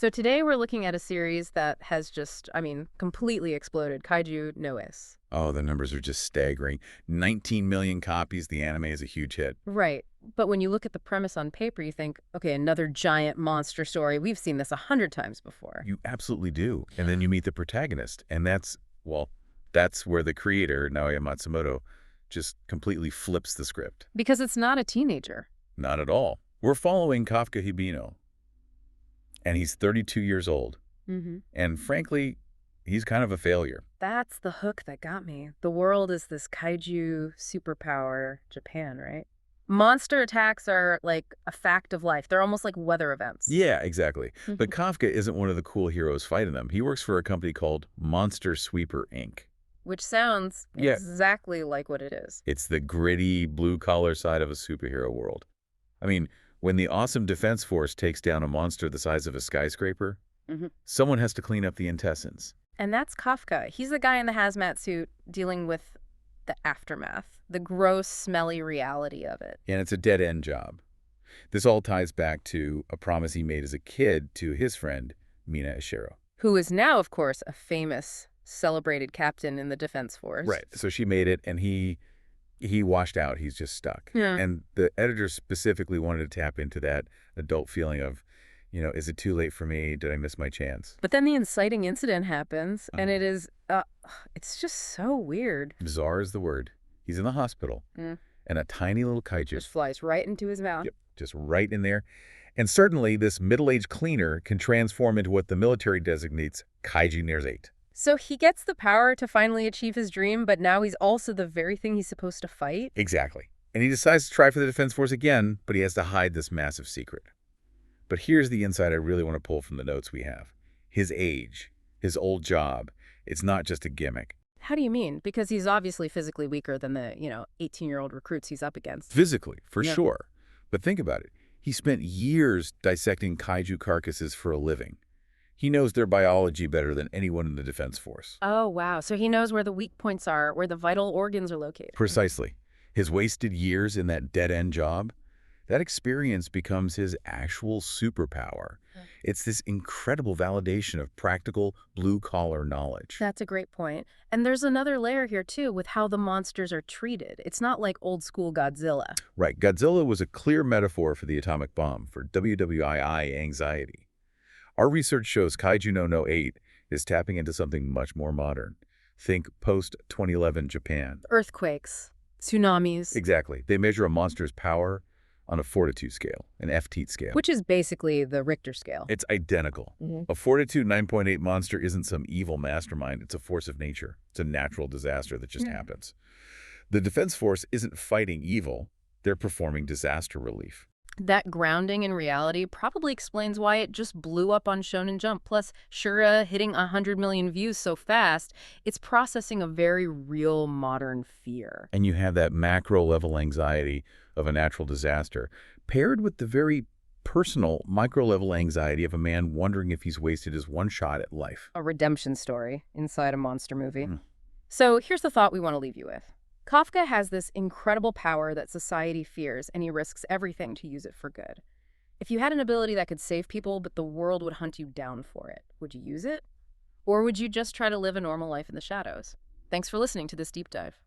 So today we're looking at a series that has just, completely exploded, Kaiju No.8. Oh, the numbers are just staggering. 19 million copies. The anime is a huge hit. Right. But when you look at the premise on paper, you think, okay, another giant monster story. We've seen this 100 times before. You absolutely do. And then you meet the protagonist, and that's where the creator, Naoya Matsumoto, just completely flips the script. Because it's not a teenager. Not at all. We're following Kafka Hibino, and he's 32 years old. And frankly, he's kind of a failure. That's the hook that got me. The world is this kaiju superpower, Japan, right? Monster attacks are like a fact of life. They're almost like weather events. Yeah, exactly. But Kafka isn't one of the cool heroes fighting them. He works for a company called Monster Sweeper, Inc. Which sounds exactly like what it is. It's the gritty, blue-collar side of a superhero world. I mean, when the awesome defense force takes down a monster the size of a skyscraper, someone has to clean up the intestines. And that's Kafka. He's the guy in the hazmat suit dealing with the aftermath, the gross, smelly reality of it. And it's a dead-end job. This all ties back to a promise he made as a kid to his friend, Mina Ishiro. Who is now, of course, a famous, celebrated captain in the defense force. Right. So she made it, and he washed out. He's just stuck. Yeah. And the editor specifically wanted to tap into that adult feeling of, is it too late for me? Did I miss my chance? But then the inciting incident happens, and it is, it's just so weird. Bizarre is the word. He's in the hospital, and a tiny little kaiju just flies right into his mouth. Yep, just right in there. And certainly this middle-aged cleaner can transform into what the military designates Kaiju No.8. So he gets the power to finally achieve his dream, but now he's also the very thing he's supposed to fight? Exactly. And he decides to try for the Defense Force again, but he has to hide this massive secret. But here's the insight I really want to pull from the notes we have. His age, his old job, it's not just a gimmick. How do you mean? Because he's obviously physically weaker than the, 18-year-old recruits he's up against. Physically, for sure. But think about it. He spent years dissecting kaiju carcasses for a living. He knows their biology better than anyone in the Defense Force. Oh, wow. So he knows where the weak points are, where the vital organs are located. Precisely. His wasted years in that dead-end job, that experience becomes his actual superpower. It's this incredible validation of practical, blue-collar knowledge. That's a great point. And there's another layer here, too, with how the monsters are treated. It's not like old-school Godzilla. Right. Godzilla was a clear metaphor for the atomic bomb, for WWII anxiety. Our research shows Kaiju No.8 is tapping into something much more modern. Think post-2011 Japan. Earthquakes, tsunamis. Exactly. They measure a monster's power on a fortitude scale, an FT scale. Which is basically the Richter scale. It's identical. A fortitude 9.8 monster isn't some evil mastermind. It's a force of nature. It's a natural disaster that just happens. The Defense Force isn't fighting evil. They're performing disaster relief. That grounding in reality probably explains why it just blew up on Shonen Jump. Plus, Shura hitting 100 million views so fast, it's processing a very real modern fear. And you have that macro-level anxiety of a natural disaster, paired with the very personal micro-level anxiety of a man wondering if he's wasted his one shot at life. A redemption story inside a monster movie. So here's the thought we want to leave you with. Kafka has this incredible power that society fears, and he risks everything to use it for good. If you had an ability that could save people, but the world would hunt you down for it, would you use it? Or would you just try to live a normal life in the shadows? Thanks for listening to this deep dive.